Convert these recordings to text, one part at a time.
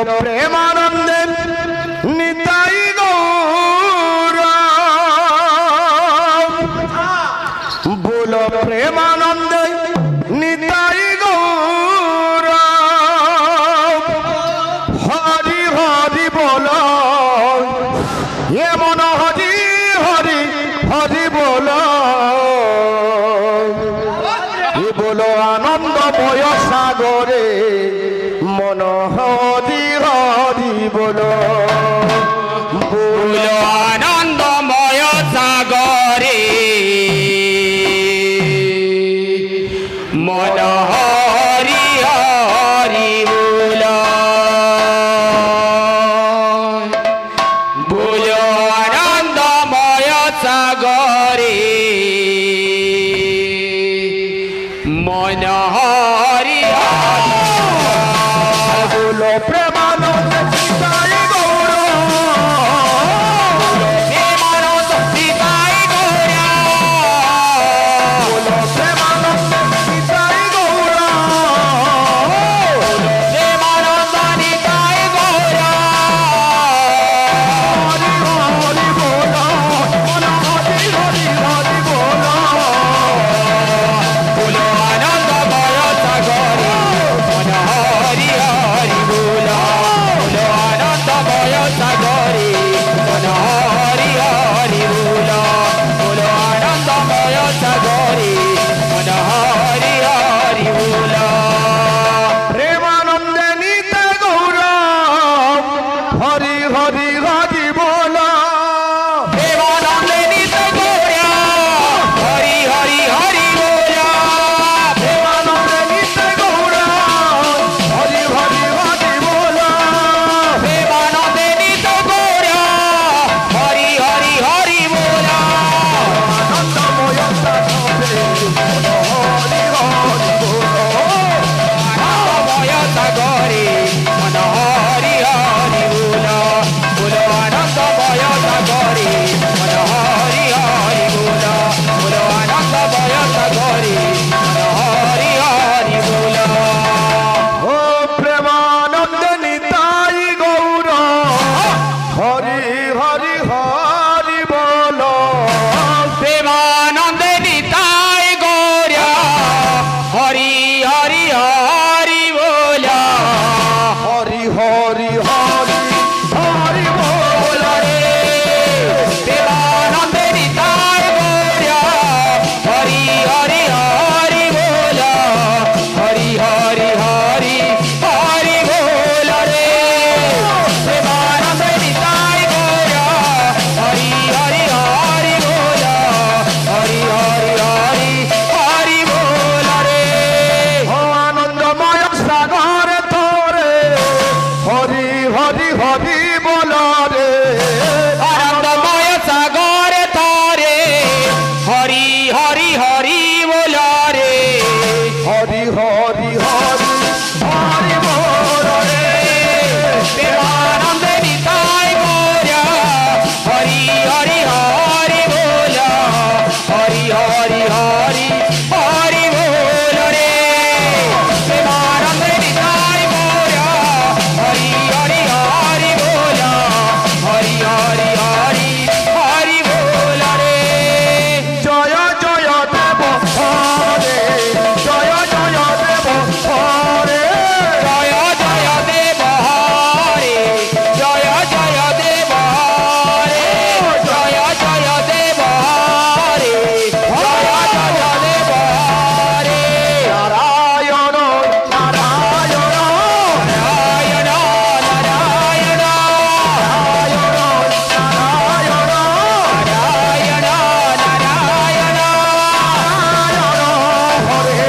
প্রেমানন্দে নিতাই গৌর বলো প্রেমানন্দে নিতাই গৌর হরি হরি বলো এমন হরি হরি হরি বলো বলো আনন্দময় সাগরে মন হরি হরি বলো বলো আনন্দময় সাগরে মন হরি হরি বলো বলো আনন্দময় সাগরে মন হরি হরি বলো প্রেমানন্দ নিতাই গৌর প্রেমানন্দ নিতাই গৌর বলো প্রেমানন্দ নিতাই গৌর প্রেমানন্দ নিতাই গৌর হরি হরি বলো মন হরি হরি হরি বলো বলো আনন্দময় সাগরে মন হরি হরি বলো বলো আনন্দময় সাগরে মন হরি হরি বলো বলো আনন্দময় সাগরে মন হরি হরি বলো প্রেমানন্দে নিতে গৌর হরি হরি হরি বলো প্রেমানন্দে নিতে গৌর হরি হরি হরি বলো প্রেমানন্দে নিতে গৌর হরি হরি হরি বলো প্রেমানন্দে নিতে গৌর হরি হরি হরি বলো আনন্দময় সাগরে মন হরি হরি বলো আনন্দময় সাগরে মন হরি হরি বলো বলো আনন্দময় সাগরে মন হরি হরি বলো বলো আনন্দময় সাগরে মন হরি হরি বলো ও প্রেমানন্দ নিতাই গৌর হরি হরি হরি বলো প্রেমানন্দে নিতাই গৌর হরি হরি হরি বলো হরি হরি হরি হরি বলো রে প্রেমানন্দে নিতাই গৌর হরি হরি হরি বলো হরি হরি হরি হরি বলো রে প্রেমানন্দে নিতাই গৌর হরি হরি হরি বলো হরি হরি হরি হরি বলো রে ও আনন্দময় সাগর তোরে হরি হরি হরি বলো রে আনন্দময় সাগর তরে হরি হরি হরি বলো রে হরি হরি হরি হরি বলো রে প্রেমানন্দে নিতাই গৌর হরি হরি হরি বলো হরি হরি হরি হরি বলো রে প্রেমানন্দে নিতাই গৌর হরি হরি হরি বলো হরি হরি হরি হরি বলো রে জয় জয় দেব হরে জয় জয় দেব হরে জয় জয় দেব হরে জয় জয় দেব হরে জয় জয় দেব হরে জয় জয় দেব হরে নারায়ণ নারায়ণ নারায়ণ নারায়ণ নারায়ণ নারায়ণ নারায়ণ হরে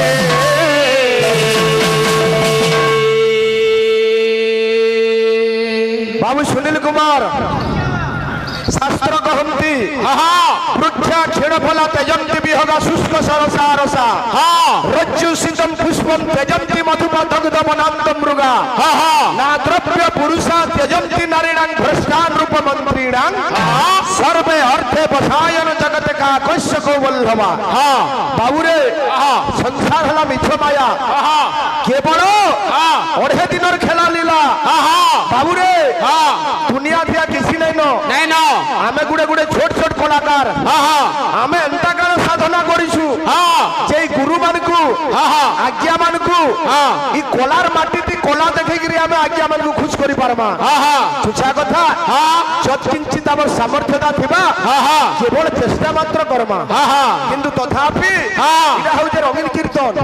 বাবু সুনীল কুমার শাস্ত্র কহন্তি বৃক্ষা ক্ষীণ ফলা তেজন্তি বিহগা শুষ্ক সরসা রসা রজ্জু শীতম পুষ্পম তেজন্তি মধুপা দগ্ধ মনান্ত মৃগা না দ্রব্য পুরুষা তেজন্তি নারীণাং ভ্রষ্টান রূপ মন্ত্রীণাং সর্বে অর্থে বসায়ন জগত কা কৈশ্য কো বল্লভা বাবুরে संसार हला मिछ माया केवल अढ़े दिनर खेला लीला बाबू रे दुनिया दिया किसी नहीं न आमे गुड़े गुड़े छोट छोट कलाकार आमे एंता काल साधना करिछु जे गुरु मान को आज्ञा मान को ई कोलार माटी ती कोला देखि गिरी आमे आज्ञा मान को खुश करि पारमा तुछा कथा जत किंचित हमर सामर्थ्यता थिबा केवल चेष्टा मात्र करमा किंतु तथापि इडा हो जे रंगीन कीर्तन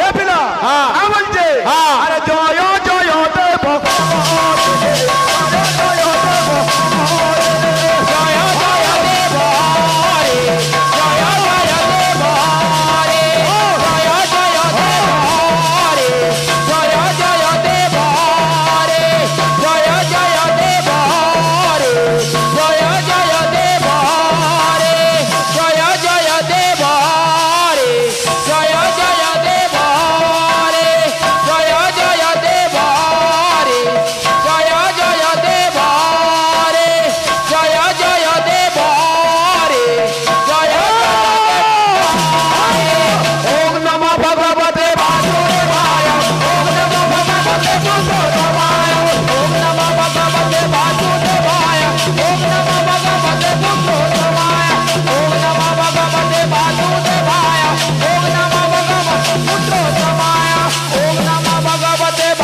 ए पिला आ बोलजे अरे जय जय देव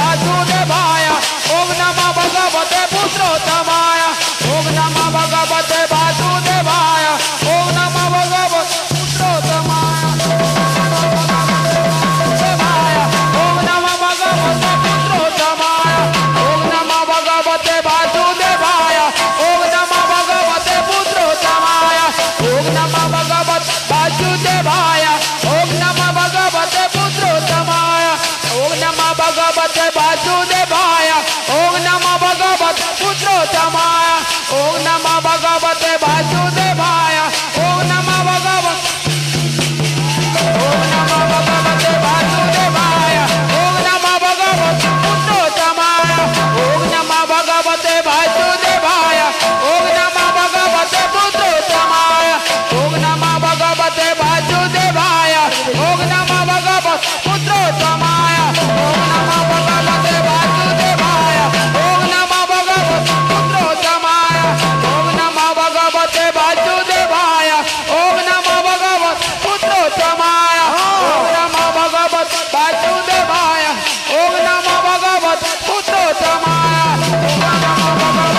वासुदेवाय ओम नमः भगवते पुरुषोत्तमाय ओम नमः भगवते वासुदेवाय ओम नमः भगवते ओम नमः भगवते वासुदेवाय ओम नमः भगवते पुरुषोत्तमाय ओम नमः भगवते वासुदेवाय ओम नमः भगवते पुरुषोत्तमाय ओम नमः भगवते वासुदेवाय ओम नमः भगवते पुरुषोत्तमाय ओम नमः भगवते वासुदेवाय ओम नमः भगवते पुरुषोत्तमाय ओम नमः भगवते वासुदेवाय ओम नमः भगवते पुरुषोत्तमाय ओम नमः भगवते वासुदेवाय ओम नमः भगवते पुरुषोत्तमाय ओम नमः भगवते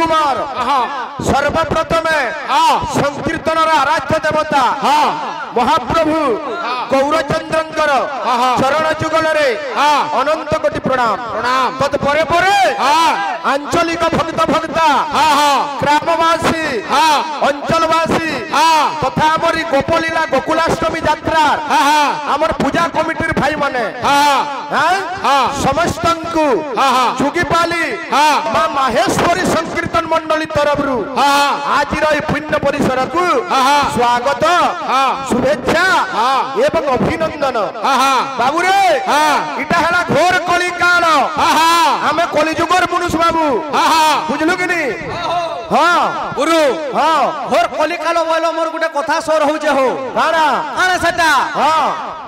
कुमार सर्वप्रथमे संकीर्तन आराध्य देवता महाप्रभु गौरचंद्रंकर चरण जुगल अनंत कोटि प्रणाम प्रणाम तत्परे परे आंचलिक भक्त भक्ता ग्रामवासी अंचलवासी तथा आमरी गोपलीला गोकुलाष्टमी यात्रा आमर पूजा कमिटी भाई माने समस्त जुगीपाली मां माहेश्वरी संकीर्तन मंडली तरफ आज पुण्य परिसर को स्वागत शुभेच्छा एवं अभिनंदन बाबू रे इटा है घोर कली काल आम कलिजुगर मनुष्य बाबू बुझलु कि नहीं हाँ गुरु हाँ घोर कली काल बोलो मोर गुटे कथा सोर होजे हो काना सेटा हाँ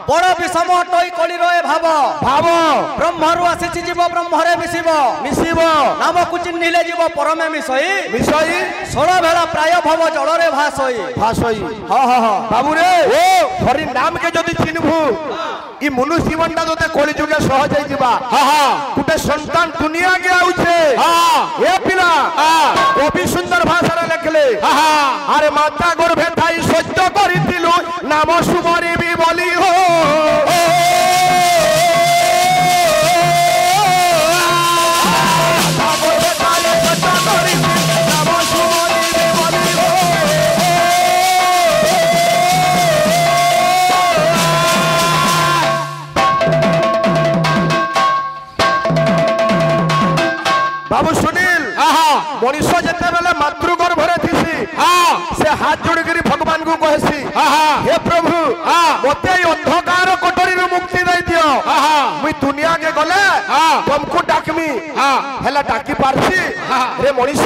बड़ विषम टई कली रहे भाव भाव ब्रह्मरु आसी जीव ब्रह्मरे मिसिब मिसिब नाम को चिन्हिले जीव परमे मिसई मिसई सोल भेला प्राय भव जलरे भासई भासई हाँ हाँ हाँ बाबू रे ओ हरि नाम के जदि चिन्हबू ई मनुष्य जीवनटा तोते कली जुगे सहज होई जिबा हाँ हाँ गुटे संतान दुनिया के आउछे हाँ ए पिला कवि सुंदर भाषा लिखले हाँ अरे माता गर्भे थाई सत्य करितिलु नाम सुमरी भी बोली हो बाबू सुनील मनीष जिते बेले मातृगर्भरे थीसी से हाथ जोड़िकी भगवान को कहसी हे प्रभु मते अंधकार कोठरी मुक्ति दे दियो मुई दुनिया के गले तुमको डाकमी हेला डाकी पारसी रे मनीष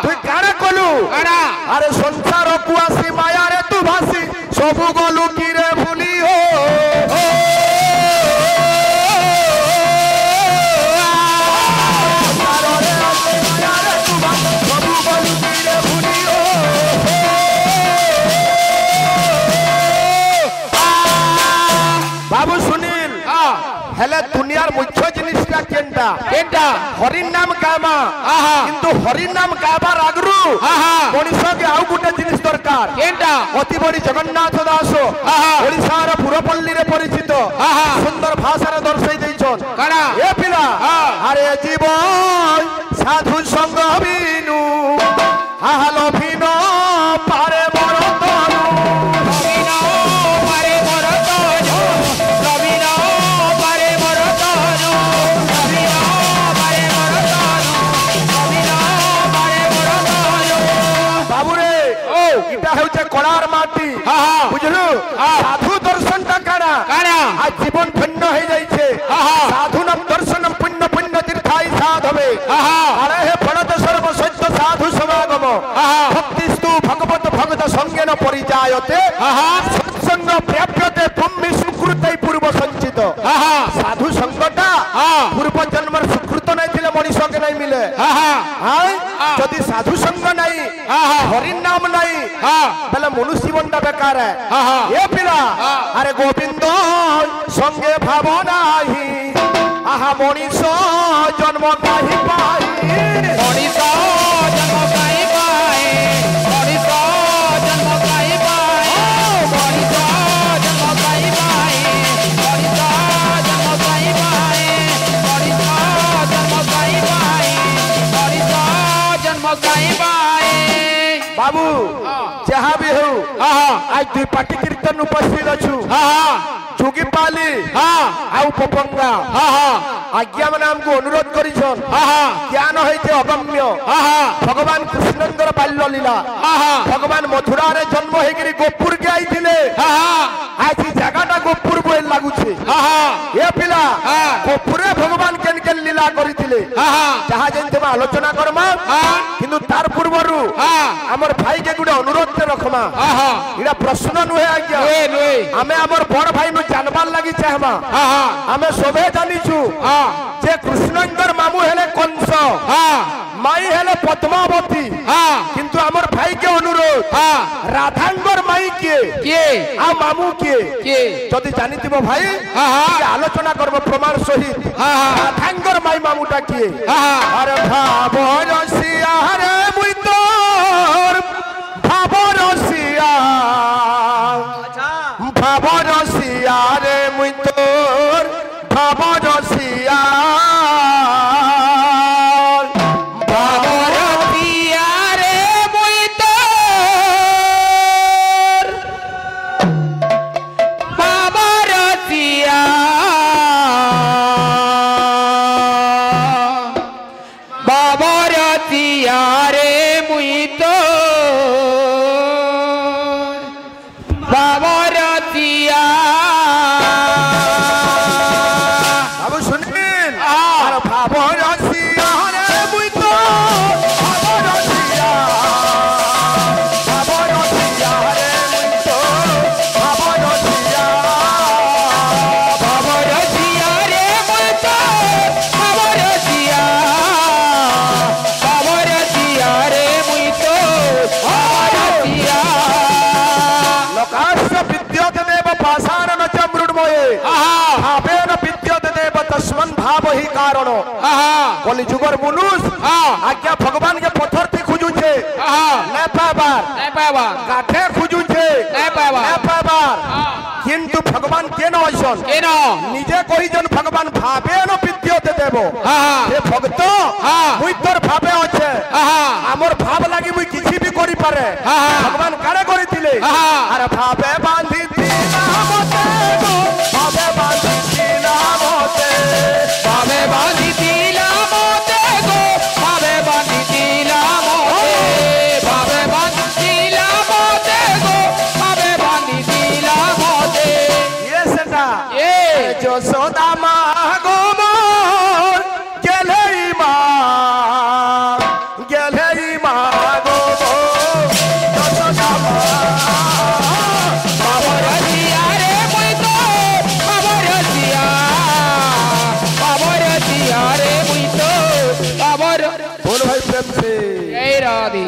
तू काना कलु अरे संसार को आसी माया रे तू भासी सबु गलु की रे भूली हो बाबू सुनील हेले दुनियार मुख्य जिनिसटा केनटा केनटा हरि नाम गामा किंतु हरि नाम गाबार आगरु मनीष के आउ गुटे जिनिस दरकार केनटा अति बड़ी जगन्नाथ दास ओडिसार पुरपल्ली रे परिचित सुंदर भाषा रे दर्शाई दैछन काना ए पिला अरे जीवन साधु संग बिनु आहालो बिनु पारे बरतनु बिनु पारे बरतनु बिनु पारे बरतनु बिनु पारे बरतनु बिनु पारे बरतनु बाबू रे ओ इटा होचे कलार माटी बुझलु साधु दर्शन ता काना काना आज जीवन धन्य हो जाई छे साधु नाम दर्शनम पुण्य पुण्य तीर्थाई साधवे अरे हे फलत सर्व सत्य साधु समागम भक्तिस्तु भगवत भगत संगेन परिजायते सत्संग प्राप्यते पुण्य सुकृतै पूर्व संचित साधु संगटा पूर्व जन्मर सुकृत नै थिले मनीष के नै मिले यदि साधु संग नै हरि नाम नै बेले मनुष्य जीवनटा बेकार है ए पिला अरे गोविंद संगे भावनाही आहा मनीष जन्म काहि पाई मनीष जन्म काहि पाई मनीष जन्म काहि पाई मनीष जन्म काहि पाई मनीष जन्म काहि पाई मनीष जन्म काहि पाई मनीष जन्म काहि पाई बाबू जहाँ भी हो आज दुई पार्टी कीर्तन उपस्थित अच्छु जुगीपाली आउ पपंगा आज्ञा मैंने हमको अनुरोध करिछन ज्ञान होइते अगम्य भगवान कृष्णंकर बाल्य लीला भगवान मथुरा रे जन्म होइकरी गोपुर के आइथिले आज जगहटा गोपुर बोल लागुछे ए पिला गोपुरे भगवान केन केन लीला करिथिले जहाँ जेते आलोचना करमा किंतु तार पूर्वरु हमर भाई के गुडे अनुरोध ते रखमा इडा प्रश्न नुहे आज्ञा आमे हमर बड़ भाई नु जानबार लागि चाहमा आमे सबे जानिछु जे कृष्णंकर मामू हेले कंस माई हेले पद्मावती किंतु हमर भाई के अनुरोध राधांगर माई के आ मामू के जदि जानिथिबो भाई आलोचना करबो प्रमाण सहित राधांगर माई मामूटा के अरे भाव रसिया रे ভাবেন বিদ্যতে দেব তস্মন ভাব হি কারণ কলি যুগর মনুষ আজ্ঞা ভগবান কে পথর তে খুঁজুছে না পাবার কাঠে খুঁজুছে না পাবার কিন্তু ভগবান কেন আইসন নিজে কইজন ভগবান ভাবেন বিদ্যতে দেব হে ভক্ত মুই তোর ভাবে আছে আমার ভাব লাগি মুই কিছু বি করি পারে ভগবান কারে করিছিলে আর ভাবে বাঁধি দিলা মতে গো ভাবে বাঁধি দিলা মতে ভাবে বাঁধি দিলা মতে গো ভাবে বাঁধি দিলা মতে ভাবে বাঁধি দিলা মতে গো ভাবে বাঁধি দিলা মতে ये सेटा এ যশোদা মা গো মোর গেলেই মা গো যশোদা মা বাবার জিয়া রে মুই তো বাবার জিয়া রে মুই তো বাবার बोल भाई प्रेम से এই রাধে